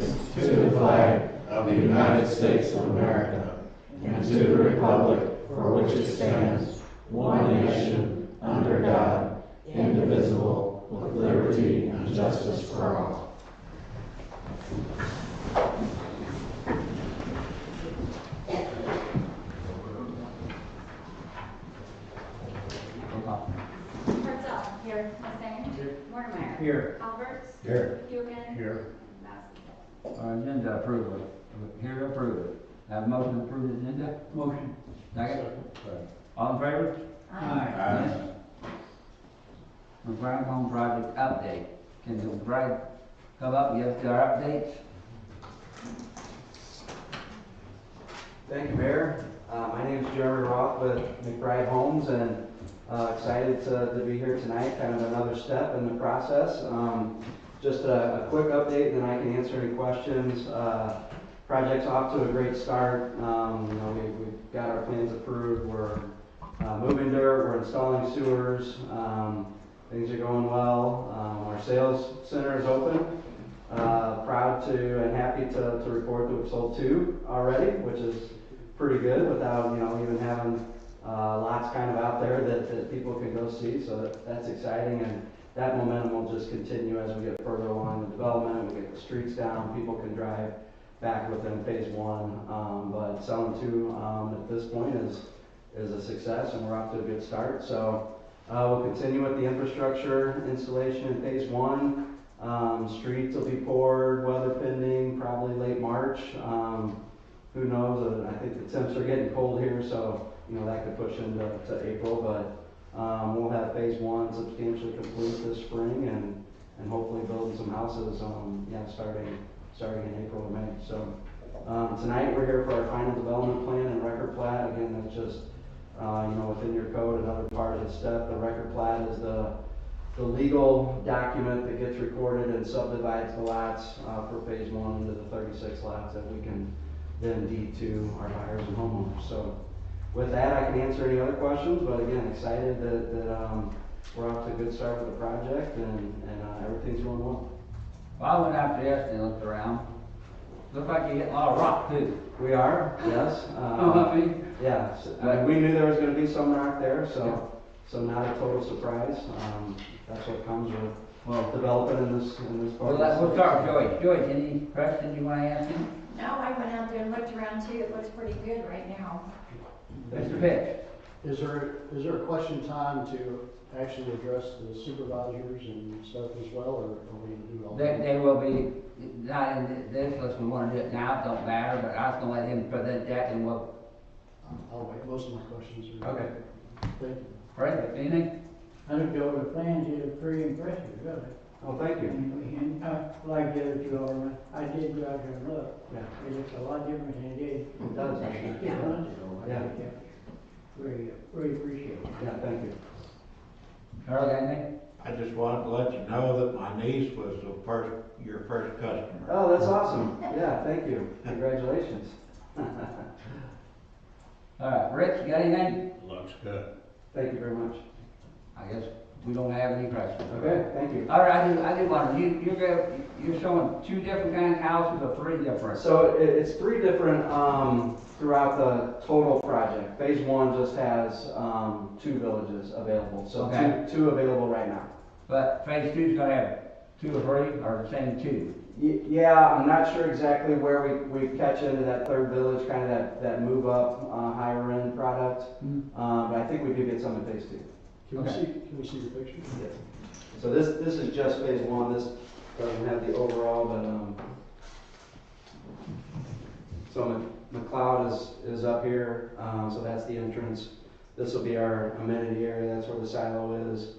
allegiance to the flag of the United States of America and to the republic for which it stands, one nation, under God, indivisible, with liberty and justice for all. Hartzell. Here. Mustang. Here. Mortimer. Here. Alberts. Here. Hugan. Here. Massey. Agenda approval. Here to approve it. Have a motion to approve the agenda? Motion. Second? All in favor? Aye. Yes. McBride Home Project update. Can the McBride come up and give us our updates? Thank you, Mayor. My name is Jeremy Roth with McBride Homes, and excited to be here tonight. Kind of another step in the process. Just a quick update, and then I can answer any questions. Project's off to a great start. We've got our plans approved. We're moving dirt. We're installing sewers. Things are going well. Our sales center is open. Proud to and happy to report that we've sold 2 already, which is pretty good without even having lots kind of out there that people can go see. So that's exciting, and that momentum will just continue as we get further along in the development. We get the streets down, people can drive back within phase 1. But selling 2 at this point is a success, and we're off to a good start. So we'll continue with the infrastructure installation in phase 1. Streets will be poured, weather pending, probably late March. Who knows? I think the temps are getting cold here, so that could push into April. But we'll have phase 1 substantially complete this spring, and hopefully building some houses. Starting in April or May. So tonight we're here for our final development plan and record plat. Again, that's just within your code, another part of the step. The record plat is the legal document that gets recorded and subdivides the lots for phase 1 into the 36 lots that we can then deed to our buyers and homeowners. So with that, I can answer any other questions, but again, excited that we're off to a good start with the project, and everything's going well. Well, I went out there and looked around. Looks like you're getting a lot of rock too. We are, yes. Yeah, we knew there was going to be some rock there, so not a total surprise. That's what comes with developing in this part. We'll start with Joyce. Joyce, any questions you want to ask him? No, I went out there and looked around too. It looks pretty good right now. Mr. Pitts? Is there a question time to actually address the supervisors and stuff as well, or are we going to do all that? They will be, not in this, unless we want to do it now, it don't matter, but I was going to let him present that and we'll. I'll wait. Most of my questions are. Okay. Thank you. Fred, anything? I looked over the plans, it was pretty impressive, really. Oh, thank you. And like the other 2 aldermen, I did go out there and look. Yeah. It looks a lot different than it did. It does, actually. 6 months ago. Yeah. Really appreciate it. Yeah, thank you. Earl, got anything? I just wanted to let you know that my niece was your first customer. Oh, that's awesome. Yeah, thank you. Congratulations. All right, Rich, you got anything? Looks good. Thank you very much. I guess we don't have any questions. Okay, thank you. All right, I do wonder, you're showing 2 different kinds of houses or 3 different? So it's 3 different throughout the total project. Phase 1 just has 2 villages available, so Okay. two available right now. But phase 2 is gonna have 2 or 3, or the same 2? Yeah, I'm not sure exactly where we catch into that 3rd village, kind of that move up, higher end product. But I think we do get some in phase 2. Can we see the picture? Yes. So this is just phase 1. This doesn't have the overall, but so McLeod is up here. So that's the entrance. This will be our amenity area. That's where the silo is.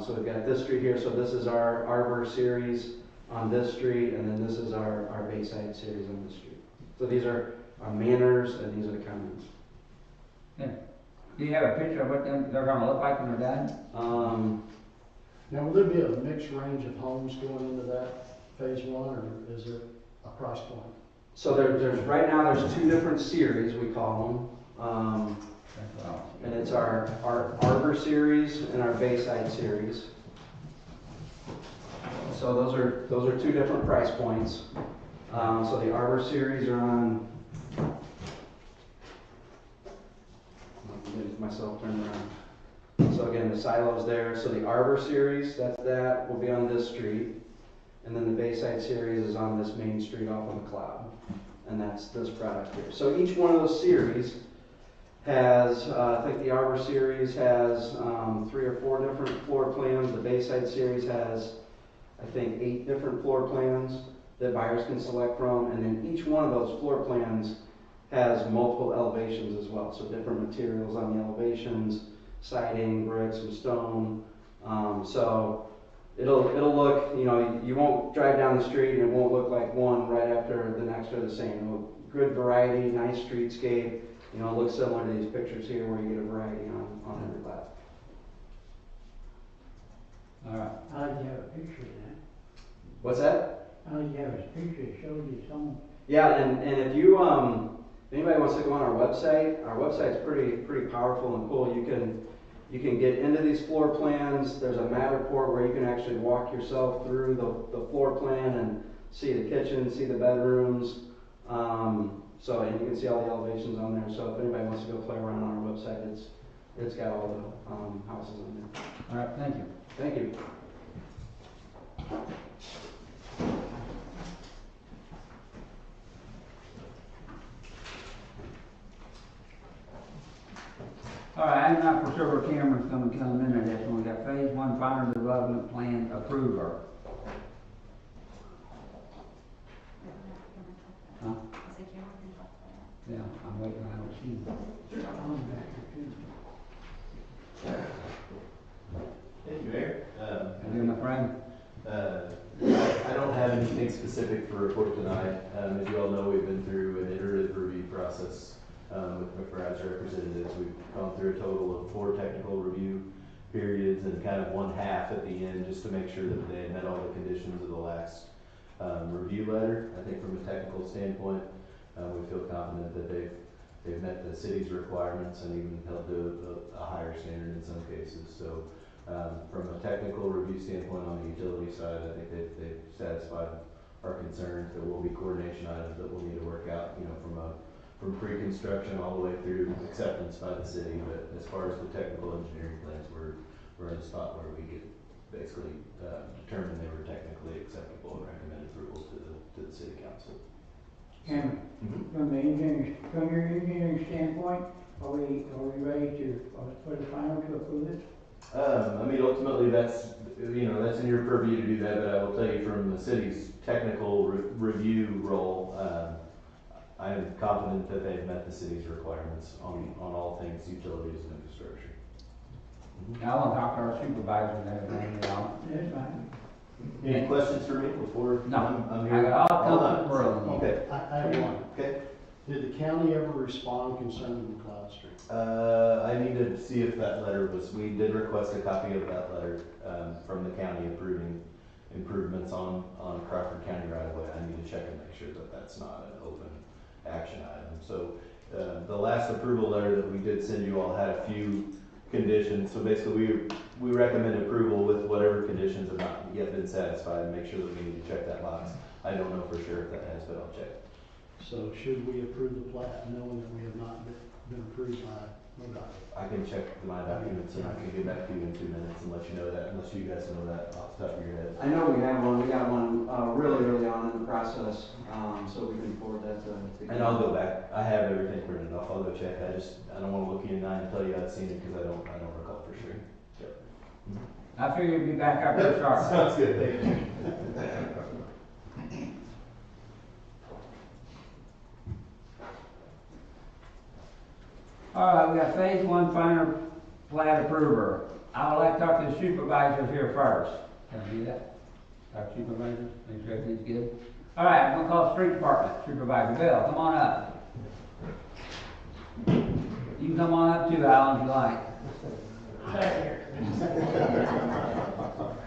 So we've got this street here. So this is our Arbor series on this street, and then this is our Bayside series on this street. So these are our manors, and these are the commons. Yeah. Do you have a picture of what they're gonna look like when they're done? Now, will there be a mixed range of homes going into that phase 1, or is there a price point? So there's right now there's 2 different series, we call them. And it's our Arbor series and our Bayside series. So those are 2 different price points. So the Arbor series are on. Let me get myself turned around. So again, the silos there. So the Arbor series, that will be on this street, and then the Bayside series is on this main street off of McLeod, and that's this product here. So each one of those series has, I think the Arbor series has 3 or 4 different floor plans. The Bayside series has, I think, 8 different floor plans that buyers can select from, and then each one of those floor plans has multiple elevations as well. So different materials on the elevations, siding, bricks, some stone. So it'll look, you know, you won't drive down the street and it won't look like one right after the next or the same. Good variety, nice streetscape. You know, it looks similar to these pictures here where you get a variety on every lot. All right. I like to have a picture of that. What's that? I like to have a picture that shows you some. Yeah, and if you if anybody wants to go on our website's pretty powerful and cool. You can get into these floor plans. There's a Matterport where you can actually walk yourself through the floor plan and see the kitchen, see the bedrooms. So and you can see all the elevations on there. So if anybody wants to go play around on our website, it's got all the houses on there. All right, thank you. Thank you. All right, I'm not for sure where Cameron's gonna come in at this one. We got phase 1 final development plan approver. Huh? Yeah, I'm waiting, I don't see him. I'm back here too. Thank you, Mayor. Are you my friend? I don't have anything specific for report tonight. As you all know, we've been through an iterative review process with McBride's representatives. We've gone through a total of 4 technical review periods and kind of 1 half at the end just to make sure that they had met all the conditions of the last review letter. I think from a technical standpoint, we feel confident that they've met the city's requirements and even held to a higher standard in some cases. So from a technical review standpoint on the utility side, I think they've satisfied our concerns. There will be coordination items that we'll need to work out, you know, from pre-construction all the way through acceptance by the city. But as far as the technical engineering plans, we're in a spot where we could basically determine they were technically acceptable and recommend approval to the city council. Cameron, from your engineering standpoint, are we ready to, for the final to approve it? I mean, ultimately, that's in your purview to do that, but I will tell you from the city's technical review role, I am confident that they've met the city's requirements on all things utilities and infrastructure. I want to talk to our supervisor and everything, you know. That's fine. Any questions for me before? No, I'm I here. got all Hold comfort on. in the world. Okay. I have one. Okay. Did the county ever respond concerning McLeod Street? I need to see if that letter we did request a copy of that letter from the county approving improvements on Crawford County right away. I need to check and make sure that that's not an open action item. So the last approval letter that we did send you all had a few conditions. So basically we recommend approval with whatever conditions have not yet been satisfied and make sure that we need to check that box. I don't know for sure if that has, but I'll check. So should we approve the plat knowing that we have not been approved by MoDOT? I can check my documents and I can get back to you in 2 minutes and let you know that, unless you guys know that off the top of your head. I know we have one. We got one really early on in the process, so we can forward that to. And I'll go back. I have everything printed off. I'll go check. I don't want to look you in the eye and tell you I've seen it because I don't recall for sure. Yep. I figure you'd be back after sharp. Sounds good. Thank you. All right, we got phase 1 final plat approver. I would like to talk to the supervisors here first. Can I do that? Talk to supervisors, make sure everything's good. All right, I'm gonna call street department supervisor Bill. Come on up. You can come on up too, Alan, if you like.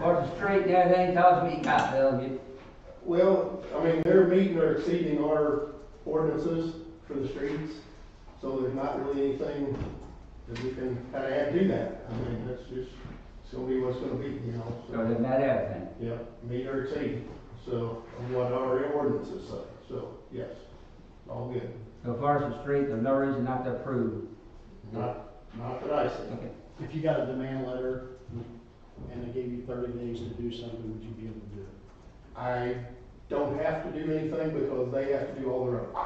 What's the street and everything? Tell us what you got, Bill. Well, I mean, they're meeting or exceeding our ordinances for the streets, so there's not really anything that we can kind of add to that. I mean, that's just, it's gonna be what's gonna be, you know, So so, they've met everything. yeah, meet or exceed, so, on what our ordinances say, so, yes, all good. So far as the street, there's no reason not to approve. Not that I see. Okay. If you got a demand letter and they gave you 30 days to do something, would you be able to do it? I don't have to do anything because they have to do all the roads.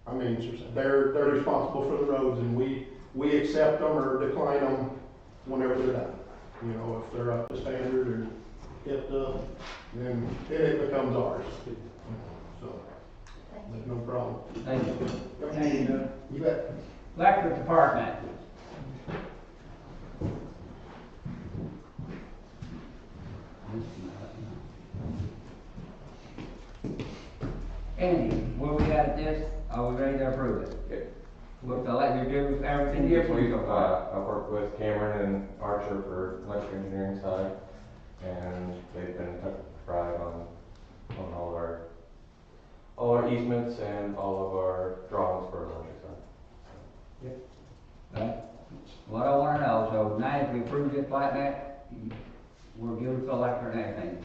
I mean, they're responsible for the roads, and we accept them or decline them whenever they're done. You know, if they're up to standard or hipped up, then it becomes ours. So, Thank you. no problem. Thank you. Thank you, Doug. You bet. Electric department. Andy, where we at this? Are we ready to approve it? Yep. With the electric, do everything Yes, different we've, so far? I've worked with Cameron and Archer for electrical engineering side, and they've been right on all our easements and all of our drawings for electric side. Right. What I wanna know, so now if we approve this like that, we're good with the electric and everything.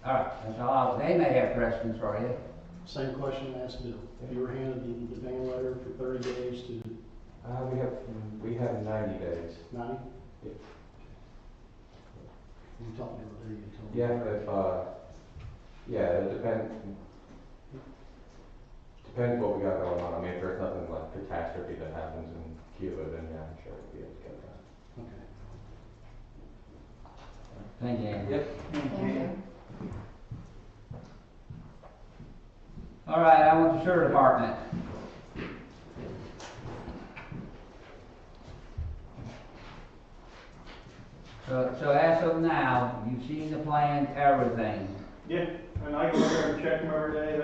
Alright, that's all, they may have questions for you. Same question I asked Bill. If you were handed the demand letter for 30 days to We have 90 days. 90? Yep. You talked about there, you told me. Yeah, it depends what we got going on. I mean, if there's nothing like catastrophe that happens in Cuba, then yeah, I'm sure we'll be able to get that. Okay. Thank you, Andy. Yep. Thank you. Alright, I want the sewer department. So as of now, you've seen the plans, everything. Yeah, and I go there and check them every day.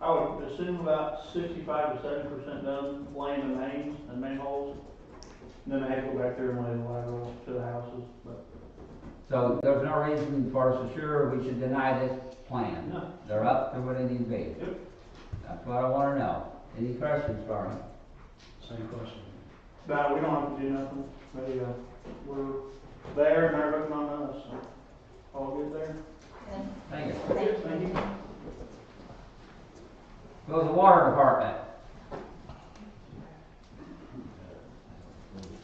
I would assume about 65 to 70% done laying the mains and manholes. And then I have to go back there and lay the lateral to the houses, but So there's no reason for us to sure we should deny this plan. No. They're up to what they need to be. Yep. That's what I wanna know. Any questions for me? Same question. we don't have to do nothing. We're there and they're looking on us, so all good there. Good. Thank you. Thank you. Go to the water department.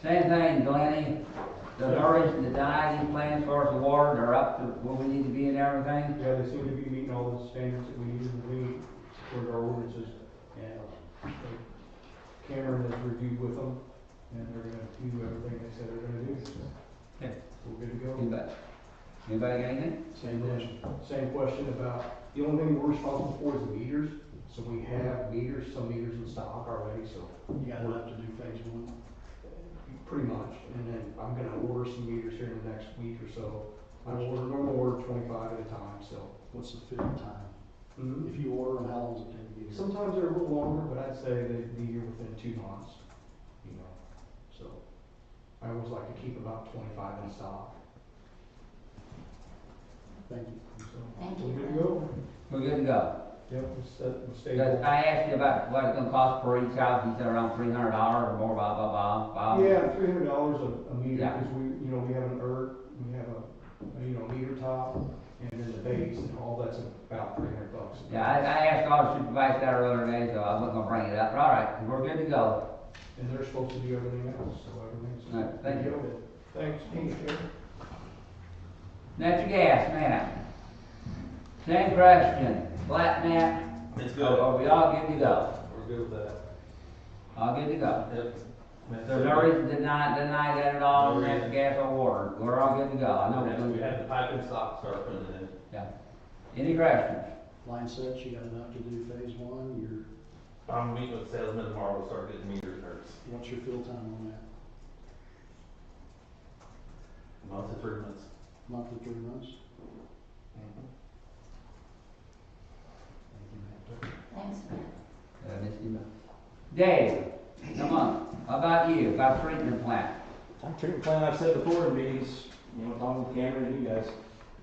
Same thing, Glennie. There's no reason to deny these plans for us, the water, they're up to where we need to be and everything. Yeah, they seem to be meeting all the standards that we usually meet for our ordinances. Yeah. Cameron has reviewed with them, and they're gonna do everything they said they're gonna do. Okay. We're good to go. You bet. Anybody got anything? Same question. Same question about, the only thing we're responsible for is the meters. So we have meters, some meters in stock already, so You got enough to do phase 1? pretty much. And then I'm gonna order some meters here in the next week or so. I normally order 25 at a time, so. What's the fit time? If you order them, how long does it take to get here? Sometimes they're a little longer, but I'd say they'd be here within 2 months, you know, so. I always like to keep about 25 in stock, Thank you. so. Thank We're you. good to go. We're good to go. Yep, we'll stay. Because I asked you about what it's gonna cost per each house, you said around $300 or more, blah, blah, blah, blah. Yeah, $300 a meter, Yeah. because we have an we have a meter top, and then the base, and all that's about $300. Yeah, I asked all the supervisors that earlier today, so I wasn't gonna bring it up, but all right, we're good to go. And they're supposed to do everything else, so everything's. All right, thank you. Thanks, Sheriff. Natural gas, man. Same question, flat net. It's Are we all good to go? We're good with that. All good to go. Yep. There's no reason to deny that at all, No natural reason. gas or water, we're all good to go, I know. We had the pipe and stock start putting it in. Yeah. Any questions? Line sets, you got enough to do phase 1, I'm meeting with salesman tomorrow, we'll start getting meters hurts. what's your fill time on that? Month to 3 months. Month to 3 months? Thanks, man. Missy Mo. Dave, come on, how about you, about treatment plant? Treatment plan, I've said before in meetings, along with Cameron and you guys,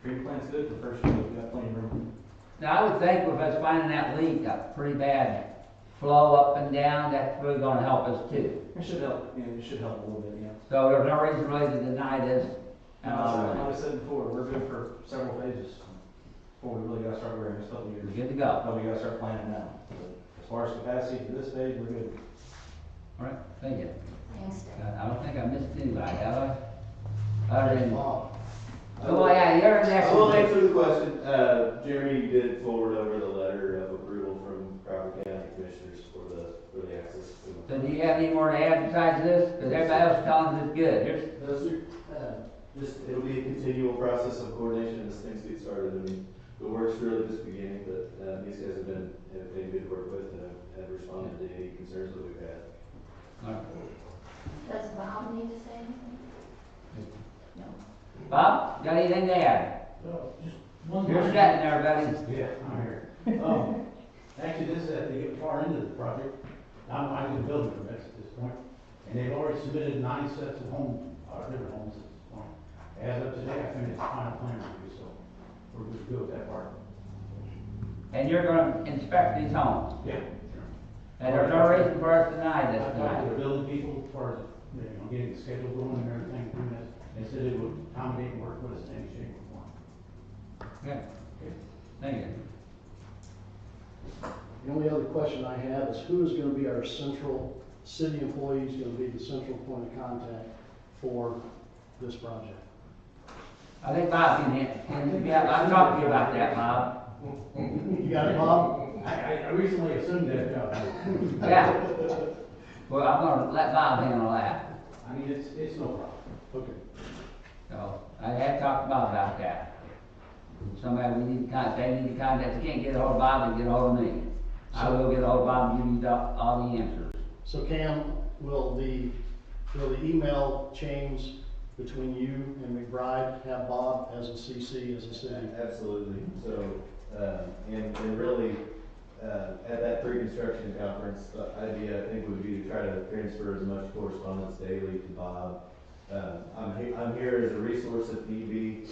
treatment plant's good for the first year, we've got plenty of room. Now, I would think with us finding that leak, a pretty bad flow up and down, that's really gonna help us too. It should help, it should help a little bit, yeah. So there's no reason really to deny this. Like I said before, we're good for several phases. before we really gotta start worrying this couple of We're years. good to go. But we gotta start planning now. But as far as capacity for this stage, we're good. All right, thank you. Thanks, Dave. I don't think I missed anybody, have I? Other than, Bob, oh, yeah, you're next. I will answer the question. Jeremy did forward over the letter of approval from Crawford County Commissioners for the access to. So do you have any more to add besides this? Because everybody else is telling us it's good. Here's, Those are, it'll be a continual process of coordination as things get started. I mean, the work's really just beginning, but these guys have been good to work with and have responded to any concerns that we've had. all right. Does Bob need to say anything? No. Bob, got anything to add? Just one You're more. sitting there, buddy. Yeah, I'm here. Actually, this is after they get far into the project. I'm in the building permits at this point, and they've already submitted 9 sets of different homes at this point. As of today, I finished the final plan review, so we're good to go with that part. And you're gonna inspect these homes. Yeah. And there's no reason for us to deny this I talked to tonight. the building people as far as, getting the schedule going and everything, doing this. They said it would accommodate and work with us in any shape or form. Good. Thank you. the only other question I have is who is gonna be our central, city employees gonna be the central point of contact for this project? I think Bob can, yeah, I'll talk to you about that, Bob. You got it, Bob? I recently assumed that job. Yeah. Well, I'm gonna let Bob handle that. I mean, it's no problem. Okay. So, I have talked to Bob about that. Somebody we need to contact, they need to contact, if you can't get a hold of Bob, then get a hold of me. I will get a hold of Bob and give you all the answers. So Cam, will the email chains between you and McBride have Bob as a CC, as a city? Absolutely. So, and really, at that pre-construction conference, the idea, I think, would be to try to transfer as much correspondence daily to Bob. I'm here as a resource if need be,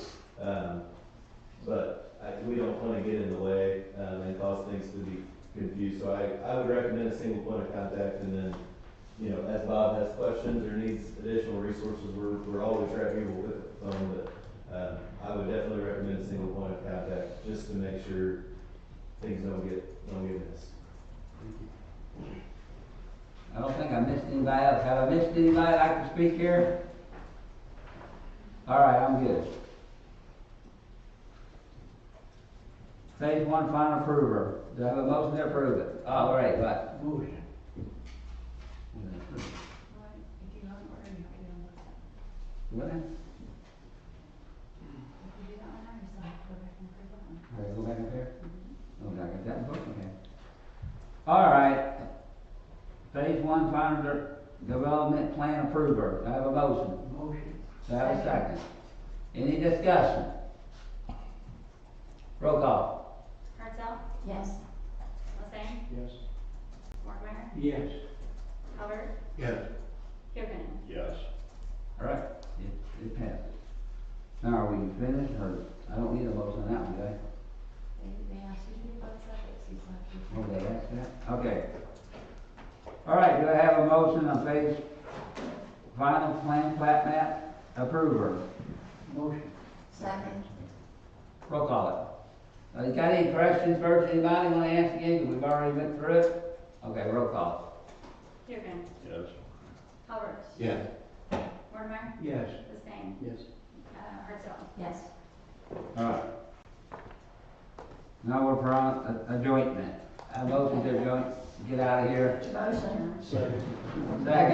but we don't want to get in the way, and cause things to be confused. So I would recommend a single point of contact, and then, as Bob has questions or needs additional resources, we're always right here, we'll pick up the phone, but, I would definitely recommend a single point of contact, just to make sure things don't get missed. I don't think I missed anybody else. Have I missed anybody like to speak here? All right, I'm good. Phase 1 final approver. Do I have a motion to approve it? All right, but. Motion. What? All right, go back up there. Oh, did I get that in book? Okay. All right. Phase 1 final development plan approver. Do I have a motion? Motion. Do I have a second? Any discussion? Roll call. Hartzell? Yes. Lefang? Yes. Mortmeyer? Yes. Hubbard? Yes. Hugo? Yes. All right, it passes. Now, are we finished, or, I don't need a motion on that one, do I? They asked you to do both separate, so Oh, they asked that? Okay. All right, do I have a motion on phase final plan plat map approver? Motion. Second. Roll call it. You got any questions first, anybody want to ask again? We've already went through it. Okay, roll call. Hugo? Yes. Hubbard? Yes. Mortmeyer? Yes. Lefang? Yes. Hartzell? Yes. All right. Now we're for adjournment. A motion to adjourn, get out of here. Motion. Second. Second.